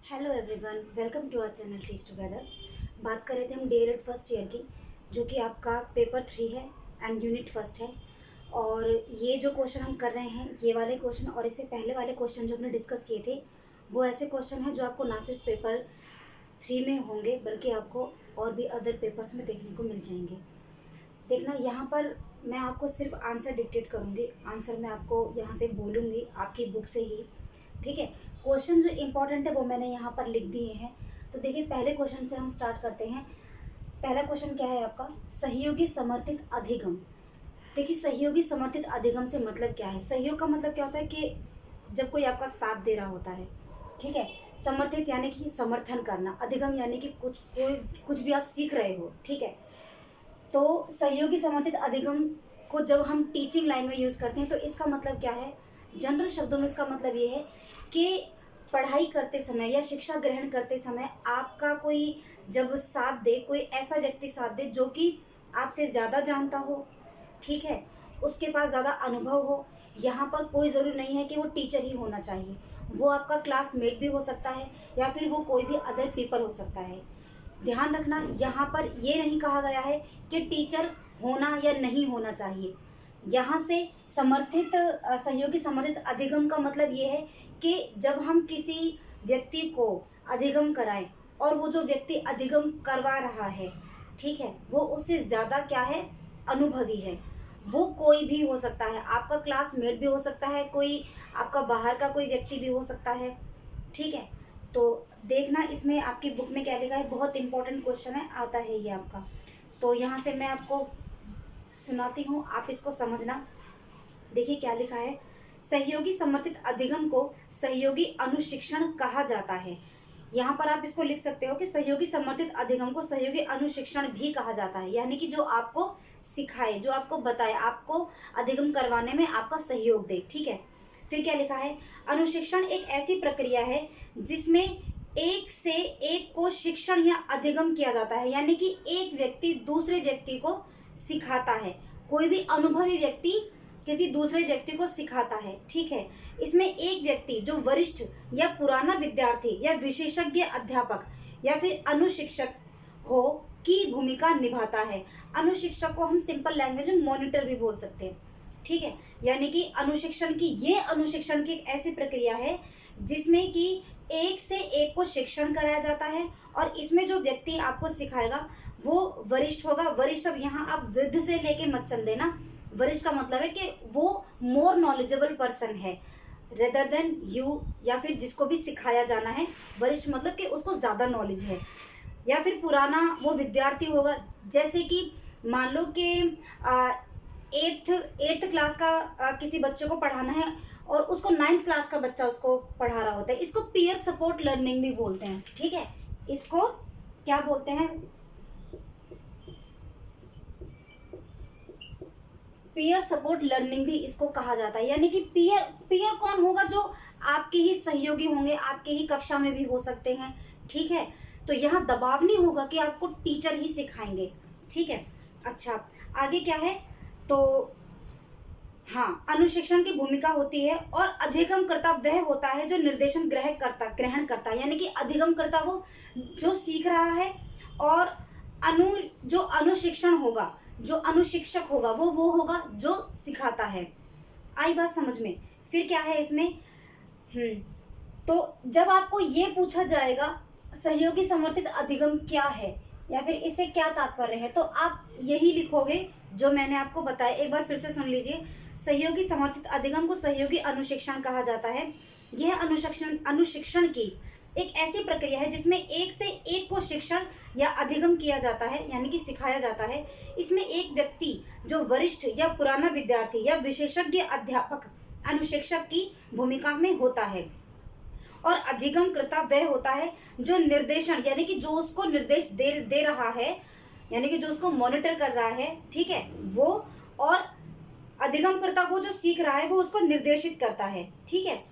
Hello everyone, welcome to our channel teach together. बात कर रहे थे हम डीएलएड फर्स्ट ईयर की, जो कि आपका पेपर 3 है एंड यूनिट फर्स्ट है। और ये जो क्वेश्चन हम कर रहे हैं, ये वाले क्वेश्चन और इससे पहले वाले क्वेश्चन जो हमने डिस्कस किए थे, वो ऐसे क्वेश्चन हैं जो आपको ना सिर्फ पेपर 3 में होंगे बल्कि आपको और भी अदर पेपर्स में देखने को मिल जाएंगे। देखना, यहाँ पर मैं आपको सिर्फ आंसर डिक्टेट करूँगी, आंसर मैं आपको यहाँ से बोलूँगी आपकी बुक से ही, ठीक है। क्वेश्चन जो इम्पोर्टेंट है वो मैंने यहाँ पर लिख दिए हैं। तो देखिए, पहले क्वेश्चन से हम स्टार्ट करते हैं। पहला क्वेश्चन क्या है आपका? सहयोगी समर्थित अधिगम। देखिए, सहयोगी समर्थित अधिगम से मतलब क्या है? सहयोग का मतलब क्या होता है कि जब कोई आपका साथ दे रहा होता है, ठीक है। समर्थित यानी कि समर्थन करना, अधिगम यानी कि कुछ भी आप सीख रहे हो, ठीक है। तो सहयोगी समर्थित अधिगम को जब हम टीचिंग लाइन में यूज़ करते हैं तो इसका मतलब क्या है? जनरल शब्दों में इसका मतलब ये है कि पढ़ाई करते समय या शिक्षा ग्रहण करते समय आपका कोई जब साथ दे, कोई ऐसा व्यक्ति साथ दे जो कि आपसे ज़्यादा जानता हो, ठीक है, उसके पास ज़्यादा अनुभव हो। यहाँ पर कोई ज़रूरी नहीं है कि वो टीचर ही होना चाहिए, वो आपका क्लासमेट भी हो सकता है या फिर वो कोई भी अदर पीपल हो सकता है। ध्यान रखना, यहाँ पर ये नहीं कहा गया है कि टीचर होना या नहीं होना चाहिए। यहाँ से सहयोगी समर्थित अधिगम का मतलब ये है कि जब हम किसी व्यक्ति को अधिगम कराएं और वो जो व्यक्ति अधिगम करवा रहा है, ठीक है, वो उससे ज़्यादा क्या है? अनुभवी है। वो कोई भी हो सकता है, आपका क्लासमेट भी हो सकता है, कोई आपका बाहर का कोई व्यक्ति भी हो सकता है, ठीक है। तो देखना, इसमें आपकी बुक में क्या लिखा है, बहुत इंपॉर्टेंट क्वेश्चन है, आता है ये आपका। तो यहाँ से मैं आपको सुनाती हूँ, आप इसको समझना। देखिए क्या लिखा है। सहयोगी समर्थित अधिगम को सहयोगी अनुशिक्षण कहा जाता है। यहाँ पर आप इसको लिख सकते हो कि सहयोगी समर्थित अधिगम को सहयोगी अनुशिक्षण भी कहा जाता है, यानी कि जो आपको सिखाए, जो आपको बताए, आपको अधिगम करवाने में आपका सहयोग दे, ठीक है। फिर क्या लिखा है? अनुशिक्षण एक ऐसी प्रक्रिया है जिसमें एक से एक को शिक्षण या अधिगम किया जाता है, यानी कि एक व्यक्ति दूसरे व्यक्ति को सिखाता है। कोई भी अनुभवी व्यक्ति किसी दूसरे व्यक्ति को सिखाता है, ठीक है। इसमें एक व्यक्ति जो वरिष्ठ या पुराना विद्यार्थी या विशेषज्ञ अध्यापक या फिर अनुशिक्षक हो की भूमिका निभाता है। अनुशिक्षक को हम सिंपल लैंग्वेज में मॉनिटर भी बोल सकते हैं, ठीक है। यानी कि अनुशिक्षण की एक ऐसी प्रक्रिया है जिसमें कि एक से एक को शिक्षण कराया जाता है और इसमें जो व्यक्ति आपको सिखाएगा वो वरिष्ठ होगा। वरिष्ठ, अब यहाँ आप वृद्ध से लेके मत चल देना। वरिष्ठ का मतलब है कि वो मोर नॉलेजेबल पर्सन है रेदर देन यू, या फिर जिसको भी सिखाया जाना है। वरिष्ठ मतलब कि उसको ज़्यादा नॉलेज है। या फिर पुराना, वो विद्यार्थी होगा, जैसे कि मान लो कि एट्थ क्लास का किसी बच्चे को पढ़ाना है और उसको 9th क्लास का बच्चा उसको पढ़ा रहा होता है। इसको पीयर सपोर्ट लर्निंग भी बोलते हैं, ठीक है। इसको क्या बोलते हैं? पीयर सपोर्ट लर्निंग भी इसको कहा जाता है। यानी कि पीयर कौन होगा? जो आपके ही सहयोगी होंगे, आपके ही कक्षा में भी हो सकते हैं, ठीक है। तो यहाँ दबाव नहीं होगा कि आपको टीचर ही सिखाएंगे, ठीक है। अच्छा, आगे क्या है? तो हाँ, अनुशिक्षण की भूमिका होती है और अधिगम करता वह होता है जो निर्देशन ग्रहण करता है। यानी कि अधिगम करता वो जो सीख रहा है, और जो अनुशिक्षण होगा, जो अनुशिक्षक होगा वो होगा जो सिखाता है। आई बात समझ में? फिर क्या है इसमें? तो जब आपको ये पूछा जाएगा सहयोगी समर्थित अधिगम क्या है या फिर इससे क्या तात्पर्य है, तो आप यही लिखोगे जो मैंने आपको बताया। एक बार फिर से सुन लीजिए। सहयोगी समर्थित अधिगम को सहयोगी अनुशिक्षण कहा जाता है। यह अनुशिक्षण की एक ऐसी प्रक्रिया है जिसमें एक से एक को शिक्षण या अधिगम किया जाता है, यानी कि सिखाया जाता है। इसमें एक व्यक्ति जो वरिष्ठ या पुराना विद्यार्थी या विशेषज्ञ अध्यापक अनुशिक्षक की भूमिका में होता है। और अधिगम कर्ता वह होता है जो निर्देशन, यानी कि जो उसको निर्देश दे रहा है, यानी कि जो उसको मॉनिटर कर रहा है, ठीक है, वो। और अधिगम कर्ता वो जो सीख रहा है वो उसको निर्देशित करता है, ठीक है।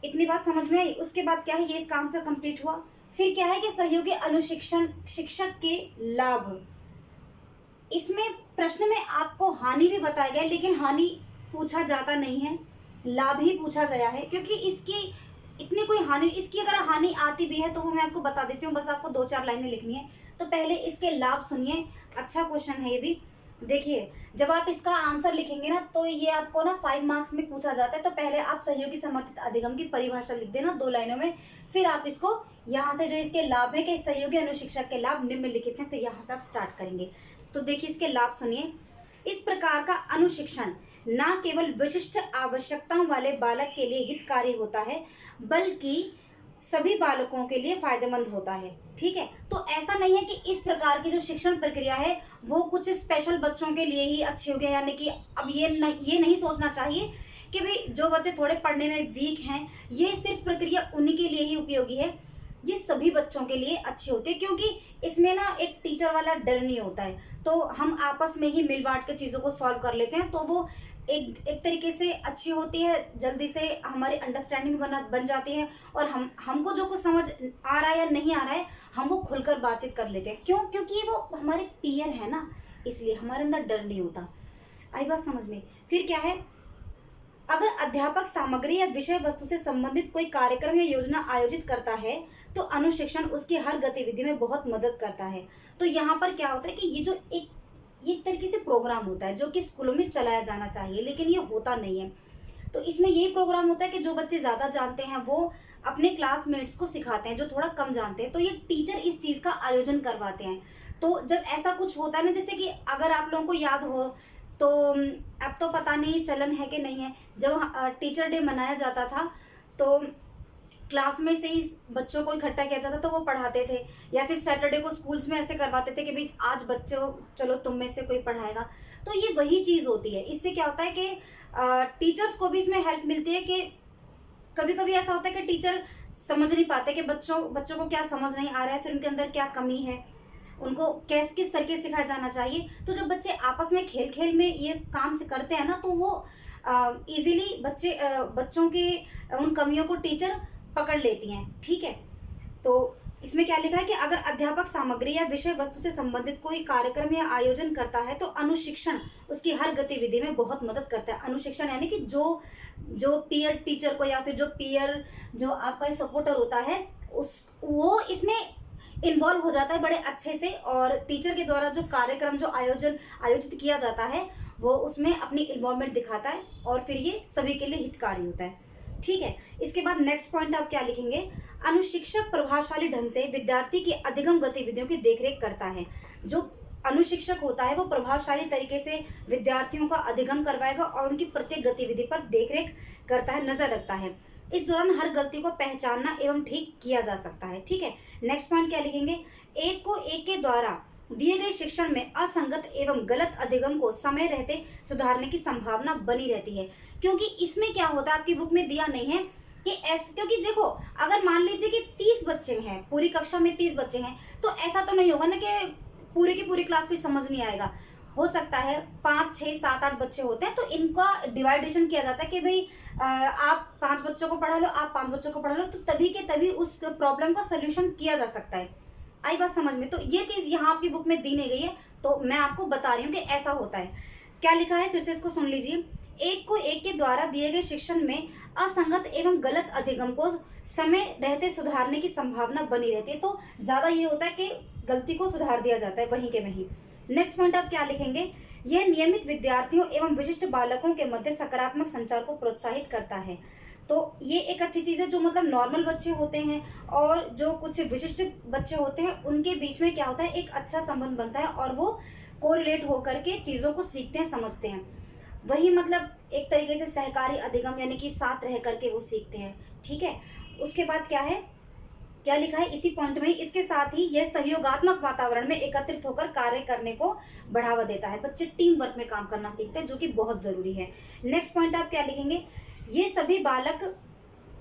इतनी बात समझ में आई? उसके बाद क्या है, ये इसका आंसर कंप्लीट हुआ। फिर क्या है कि सहयोगी अनुशिक्षण शिक्षक के लाभ। इसमें प्रश्न में आपको हानि भी बताया गया, लेकिन हानि पूछा जाता नहीं है, लाभ ही पूछा गया है, क्योंकि इसकी इतनी कोई हानि, इसकी अगर हानि आती भी है तो वो मैं आपको बता देती हूँ, बस आपको 2-4 लाइनें लिखनी है। तो पहले इसके लाभ सुनिए, अच्छा क्वेश्चन है ये भी। देखिए, जब आप इसका आंसर लिखेंगे ना तो ये आपको ना 5 मार्क्स में पूछा जाता है। तो पहले आप सहयोगी समर्थित अधिगम की परिभाषा लिख देना 2 लाइनों में, फिर आप इसको यहाँ से जो इसके लाभ है कि सहयोगी अनुशिक्षक के लाभ निम्नलिखित हैं, फिर यहाँ से आप स्टार्ट करेंगे। तो देखिए इसके लाभ सुनिए। इस प्रकार का अनुशिक्षण न केवल विशिष्ट आवश्यकताओं वाले बालक के लिए हितकारी होता है, बल्कि सभी बालकों के लिए फायदेमंद होता है। ठीक है, तो ऐसा नहीं है कि इस प्रकार की जो शिक्षण प्रक्रिया है वो कुछ स्पेशल बच्चों के लिए ही अच्छी हो गई, यानी कि अब ये नहीं सोचना चाहिए कि भाई जो बच्चे थोड़े पढ़ने में वीक हैं ये सिर्फ प्रक्रिया उन्हीं के लिए ही उपयोगी है। ये सभी बच्चों के लिए अच्छी होती है, क्योंकि इसमें ना एक टीचर वाला डर नहीं होता है, तो हम आपस में ही मिल बांट के चीज़ों को सॉल्व कर लेते हैं, तो वो एक तरीके से अच्छी होती है, जल्दी से हमारी अंडरस्टैंडिंग बन जाती है, और हमको जो कुछ समझ आ रहा है या नहीं आ रहा है हम वो खुलकर बातचीत कर लेते हैं। क्यों? क्योंकि वो हमारे पीयर है ना, इसलिए हमारे अंदर डर नहीं होता। आई बात समझ में? फिर क्या है, अगर अध्यापक सामग्री या विषय वस्तु से संबंधित कोई कार्यक्रम या योजना आयोजित करता है तो अनुशिक्षण उसकी हर गतिविधि में बहुत मदद करता है। तो यहाँ पर क्या होता है कि ये एक तरीके से प्रोग्राम होता है जो कि स्कूलों में चलाया जाना चाहिए, लेकिन ये होता नहीं है। तो इसमें यही प्रोग्राम होता है कि जो बच्चे ज़्यादा जानते हैं वो अपने क्लासमेट्स को सिखाते हैं जो थोड़ा कम जानते हैं, तो ये टीचर इस चीज़ का आयोजन करवाते हैं। तो जब ऐसा कुछ होता है ना, जैसे कि अगर आप लोगों को याद हो तो अब तो पता नहीं चलन है कि नहीं है, जब टीचर डे मनाया जाता था तो क्लास में से ही बच्चों को इकट्ठा किया जाता था, तो वो पढ़ाते थे, या फिर सैटरडे को स्कूल्स में ऐसे करवाते थे कि भाई आज बच्चों चलो तुम में से कोई पढ़ाएगा। तो ये वही चीज़ होती है। इससे क्या होता है कि टीचर्स को भी इसमें हेल्प मिलती है कि कभी कभी ऐसा होता है कि टीचर समझ नहीं पाते कि बच्चों को क्या समझ नहीं आ रहा है, फिर उनके अंदर क्या कमी है, उनको किस तरीके से सिखाया जाना चाहिए। तो जब बच्चे आपस में खेल खेल में ये काम से करते हैं ना, तो वो इजीली बच्चों के उन कमियों को टीचर पकड़ लेती हैं। ठीक है, तो इसमें क्या लिखा है कि अगर अध्यापक सामग्री या विषय वस्तु से संबंधित कोई कार्यक्रम या आयोजन करता है तो अनुशिक्षण उसकी हर गतिविधि में बहुत मदद करता है। अनुशिक्षण यानी कि जो पीयर टीचर को या फिर जो पीयर जो आपका सपोर्टर होता है वो इसमें इन्वॉल्व हो जाता है बड़े अच्छे से, और टीचर के द्वारा जो कार्यक्रम जो आयोजित किया जाता है वो उसमें अपनी इन्वॉल्वमेंट दिखाता है, और फिर ये सभी के लिए हितकारी होता है। ठीक है, इसके बाद नेक्स्ट पॉइंट आप क्या लिखेंगे, अनुशिक्षक प्रभावशाली ढंग से विद्यार्थी की अधिगम गतिविधियों की देखरेख करता है। जो अनुशिक्षक होता है वो प्रभावशाली तरीके से विद्यार्थियों का अधिगम करवाएगा और उनकी प्रत्येक गतिविधि पर देखरेख करता है, नजर रखता है। इस दौरान हर गलती को पहचानना एवं ठीक किया जा सकता है। ठीक है, नेक्स्ट पॉइंट क्या लिखेंगे, एक को एक के द्वारा दिए गए शिक्षण में असंगत एवं गलत अधिगम को समय रहते सुधारने की संभावना बनी रहती है। क्योंकि इसमें क्या होता है, आपकी बुक में दिया नहीं है कि क्योंकि देखो अगर मान लीजिए कि 30 बच्चे हैं, पूरी कक्षा में 30 बच्चे हैं, तो ऐसा तो नहीं होगा ना कि पूरी की पूरी क्लास को समझ नहीं आएगा। हो सकता है 5, 6, 7, 8 बच्चे होते हैं, तो इनका डिवाइडेशन किया जाता है कि भाई आप 5 बच्चों को पढ़ा लो, आप 5 बच्चों को पढ़ा लो, तो तभी के तभी उस प्रॉब्लम का सोल्यूशन किया जा सकता है। आई बात समझ में? तो ये चीज़ यहाँ आपकी बुक में दी नहीं गई है, तो मैं आपको बता रही हूँ कि ऐसा होता है। क्या लिखा है फिर से इसको सुन लीजिए, एक को एक के द्वारा दिए गए शिक्षण में असंगत एवं गलत अधिगम को समय रहते सुधारने की संभावना बनी रहती है। तो ज़्यादा ये होता है कि गलती को सुधार दिया जाता है वहीं के वहीं। नेक्स्ट पॉइंट आप क्या लिखेंगे, यह नियमित विद्यार्थियों एवं विशिष्ट बालकों के मध्य सकारात्मक संचार को प्रोत्साहित करता है। तो ये एक अच्छी चीज़ है, जो मतलब नॉर्मल बच्चे होते हैं और जो कुछ विशिष्ट बच्चे होते हैं उनके बीच में क्या होता है, एक अच्छा संबंध बनता है और वो कोरिलेट होकर के चीज़ों को सीखते हैं, समझते हैं। वही मतलब एक तरीके से सहकारी अधिगम यानी कि साथ रह करके वो सीखते हैं। ठीक है, उसके बाद क्या है, क्या लिखा है इसी पॉइंट में, इसके साथ ही यह सहयोगात्मक वातावरण में एकत्रित होकर कार्य करने को बढ़ावा देता है। बच्चे टीम वर्क में काम करना सीखते हैं, जो कि बहुत जरूरी है। नेक्स्ट पॉइंट आप क्या लिखेंगे, ये सभी बालक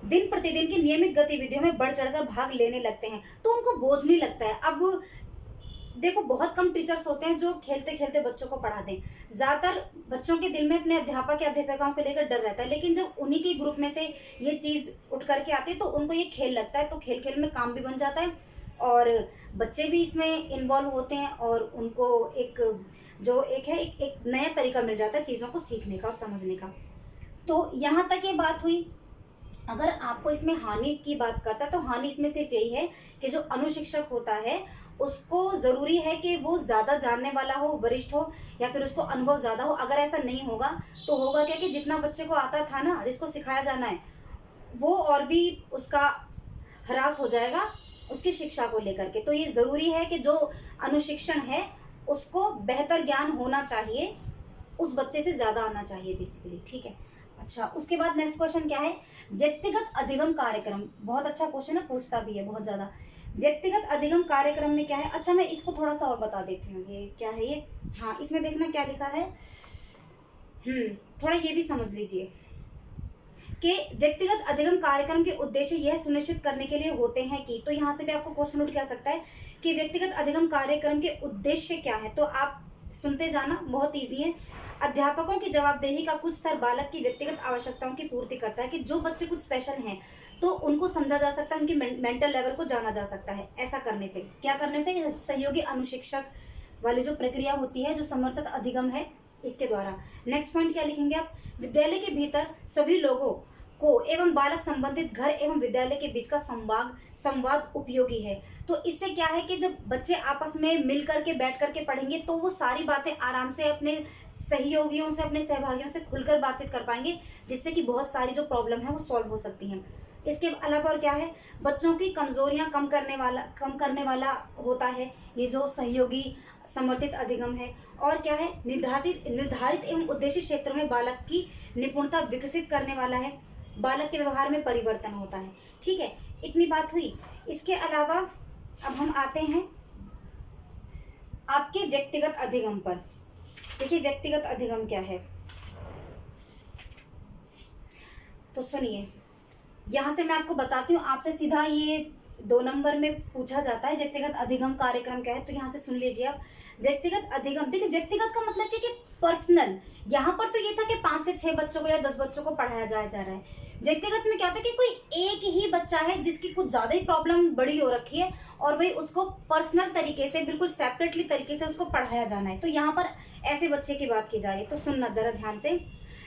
दिन प्रतिदिन की नियमित गतिविधियों में बढ़ चढ़कर भाग लेने लगते हैं, तो उनको बोझ नहीं लगता है। अब देखो बहुत कम टीचर्स होते हैं जो खेलते खेलते बच्चों को पढ़ा दें, ज़्यादातर बच्चों के दिल में अपने अध्यापक या अध्यापिकाओं को लेकर डर रहता है, लेकिन जब उन्हीं के ग्रुप में से ये चीज़ उठ करके आती है तो उनको ये खेल लगता है, तो खेल खेल में काम भी बन जाता है और बच्चे भी इसमें इन्वॉल्व होते हैं और उनको एक नया तरीका मिल जाता है चीज़ों को सीखने का और समझने का। तो यहाँ तक ये बात हुई अगर आपको इसमें हानि की बात करता है तो हानि इसमें सिर्फ यही है कि जो अनुशिक्षक होता है उसको ज़रूरी है कि वो ज़्यादा जानने वाला हो, वरिष्ठ हो, या फिर उसको अनुभव ज़्यादा हो। अगर ऐसा नहीं होगा तो होगा क्या कि जितना बच्चे को आता था ना, जिसको सिखाया जाना है, वो और भी उसका ह्रास हो जाएगा उसकी शिक्षा को लेकर के। तो ये ज़रूरी है कि जो अनुशिक्षण है उसको बेहतर ज्ञान होना चाहिए, उस बच्चे से ज़्यादा आना चाहिए बेसिकली, ठीक है। अच्छा, उसके बाद नेक्स्ट क्वेश्चन क्या है, व्यक्तिगत अधिगम कार्यक्रम। बहुत अच्छा क्वेश्चन है, पूछता भी है बहुत ज़्यादा। व्यक्तिगत अधिगम कार्यक्रम में क्या है? अच्छा, मैं इसको थोड़ा सा और बता देती हूँ, ये क्या है ये। हाँ, इसमें देखना क्या लिखा है। थोड़ा ये भी समझ लीजिए कि व्यक्तिगत अधिगम कार्यक्रम के उद्देश्य यह सुनिश्चित करने के लिए होते हैं कि, तो यहाँ से भी आपको क्वेश्चन उठ के आ सकता है कि व्यक्तिगत अधिगम कार्यक्रम के उद्देश्य क्या है। तो आप सुनते जाना, बहुत ईजी है। अध्यापकों की जवाबदेही का कुछ स्तर बालक की व्यक्तिगत आवश्यकताओं की पूर्ति करता है कि जो बच्चे कुछ स्पेशल हैं तो उनको समझा जा सकता है, उनकी मेंटल लेवल को जाना जा सकता है। ऐसा करने से, क्या करने से, सहयोगी अनुशिक्षक वाली जो प्रक्रिया होती है, जो समर्थित अधिगम है, इसके द्वारा। नेक्स्ट पॉइंट क्या लिखेंगे आप, विद्यालय के भीतर सभी लोगों को एवं बालक संबंधित घर एवं विद्यालय के बीच का संवाद उपयोगी है। तो इससे क्या है कि जब बच्चे आपस में मिल करके बैठ करके पढ़ेंगे तो वो सारी बातें आराम से अपने सहयोगियों से, अपने सहभागियों से खुलकर बातचीत कर पाएंगे, जिससे कि बहुत सारी जो प्रॉब्लम है वो सॉल्व हो सकती हैं। इसके अलावा और क्या है, बच्चों की कमजोरियां कम करने वाला होता है ये जो सहयोगी समर्थित अधिगम है। और क्या है, निर्धारित एवं उद्देश्य क्षेत्रों में बालक की निपुणता विकसित करने वाला है, बालक के व्यवहार में परिवर्तन होता है, ठीक है। इतनी बात हुई। इसके अलावा अब हम आते हैं आपके व्यक्तिगत अधिगम पर। देखिए व्यक्तिगत अधिगम क्या है, तो सुनिए, यहाँ से मैं आपको बताती हूँ, आपसे सीधा ये 2 नंबर में पूछा जाता है व्यक्तिगत अधिगम कार्यक्रम क्या है। तो यहाँ से सुन लीजिए आप, व्यक्तिगत अधिगम। देखिए व्यक्तिगत का मतलब क्या कि पर्सनल। यहाँ पर तो ये था कि 5 से 6 बच्चों को या 10 बच्चों को पढ़ाया जा रहा है। व्यक्तिगत में क्या होता है कि कोई एक ही बच्चा है जिसकी कुछ ज्यादा ही प्रॉब्लम बड़ी हो रखी है और भाई उसको पर्सनल तरीके से, बिल्कुल सेपरेटली तरीके से उसको पढ़ाया जाना है। तो यहाँ पर ऐसे बच्चे की बात की जा रही है। तो सुनना जरा ध्यान से,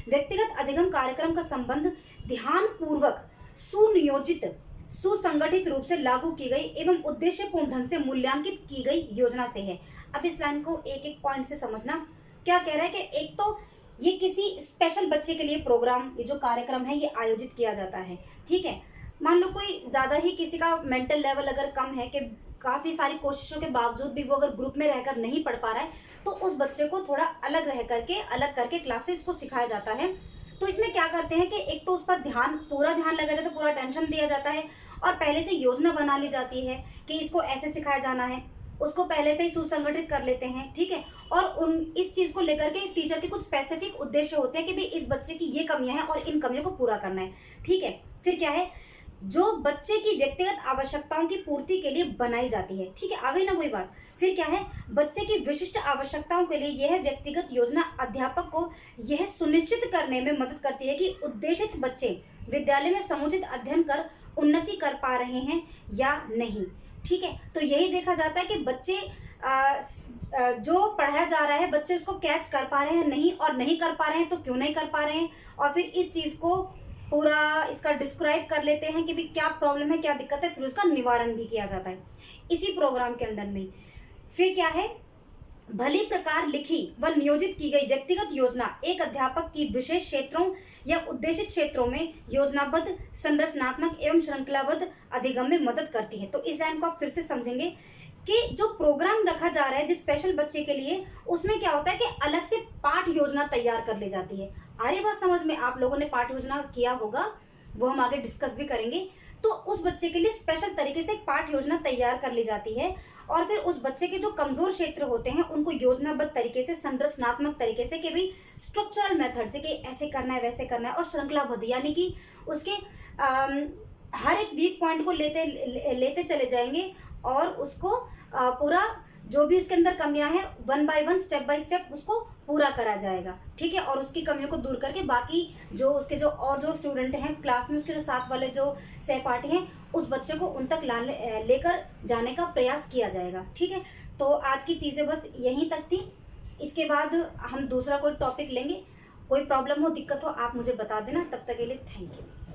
व्यक्तिगत अधिगम कार्यक्रम का संबंध ध्यानपूर्वक सुनियोजित, सुसंगठित रूप से लागू की गई एवं उद्देश्यपूर्ण ढंग से मूल्यांकित की गई योजना से है। अब इस लाइन को एक एक पॉइंट से समझना। क्या कह रहा है कि एक तो ये किसी स्पेशल बच्चे के लिए प्रोग्राम, ये जो कार्यक्रम है ये आयोजित किया जाता है, ठीक है। मान लो कोई ज्यादा ही किसी का मेंटल लेवल अगर कम है कि काफी सारी कोशिशों के बावजूद भी वो अगर ग्रुप में रहकर नहीं पढ़ पा रहा है, तो उस बच्चे को थोड़ा अलग रह करके, अलग करके क्लासेस को सिखाया जाता है। तो इसमें क्या करते हैं कि एक तो उस पर पूरा ध्यान लगाया जाता है, पूरा टेंशन दिया जाता है और पहले से योजना बना ली जाती है कि इसको ऐसे सिखाया जाना है, उसको पहले से ही सुसंगठित कर लेते हैं, ठीक है। और इस चीज को लेकर के टीचर के कुछ स्पेसिफिक उद्देश्य होते हैं कि भाई इस बच्चे की ये कमियां हैं और इन कमियों को पूरा करना है, ठीक है। फिर क्या है, जो बच्चे की व्यक्तिगत आवश्यकताओं की पूर्ति के लिए बनाई जाती है, ठीक है। आ गई ना कोई बात। फिर क्या है, बच्चे की विशिष्ट आवश्यकताओं के लिए यह व्यक्तिगत योजना अध्यापक को यह सुनिश्चित करने में मदद करती है कि उद्देशित बच्चे विद्यालय में समुचित अध्ययन कर उन्नति कर पा रहे हैं या नहीं, ठीक है। तो यही देखा जाता है कि बच्चे जो पढ़ाया जा रहा है बच्चे उसको कैच कर पा रहे हैं नहीं, और नहीं कर पा रहे हैं तो क्यों नहीं कर पा रहे हैं, और फिर इस चीज को पूरा इसका डिस्क्राइब कर लेते हैं कि भी क्या प्रॉब्लम है, क्या दिक्कत है, फिर उसका निवारण भी किया जाता है इसी प्रोग्राम के अंडर में। फिर क्या है, भली प्रकार लिखी व नियोजित की गई व्यक्तिगत योजना एक अध्यापक की विशेष क्षेत्रों या उद्देशित क्षेत्रों में योजनाबद्ध, संरचनात्मक एवं श्रृंखलाबद्ध अधिगम में मदद करती है। तो इस लाइन को आप फिर से समझेंगे कि जो प्रोग्राम रखा जा रहा है जिस स्पेशल बच्चे के लिए, उसमें क्या होता है कि अलग से पाठ योजना तैयार कर ली जाती है। आ रही बात समझ में? आप लोगों ने पाठ योजना किया होगा, वो हम आगे डिस्कस भी करेंगे। तो उस बच्चे के लिए स्पेशल तरीके से पाठ योजना तैयार कर ली जाती है और फिर उस बच्चे के जो कमजोर क्षेत्र होते हैं उनको योजनाबद्ध तरीके से, संरचनात्मक तरीके से, कि भाई स्ट्रक्चरल मेथड से कि ऐसे करना है, वैसे करना है, और श्रृंखलाबद्ध यानी कि उसके हर एक वीक पॉइंट को लेते चले जाएंगे और उसको पूरा जो भी उसके अंदर कमियां हैं 1 बाय 1 स्टेप बाय स्टेप उसको पूरा करा जाएगा, ठीक है। और उसकी कमियों को दूर करके बाकी जो उसके जो स्टूडेंट हैं क्लास में, उसके जो साथ वाले जो सहपाठी हैं, उस बच्चे को उन तक लेकर जाने का प्रयास किया जाएगा, ठीक है। तो आज की चीज़ें बस यहीं तक थी। इसके बाद हम दूसरा कोई टॉपिक लेंगे। कोई प्रॉब्लम हो, दिक्कत हो, आप मुझे बता देना। तब तक के लिए थैंक यू।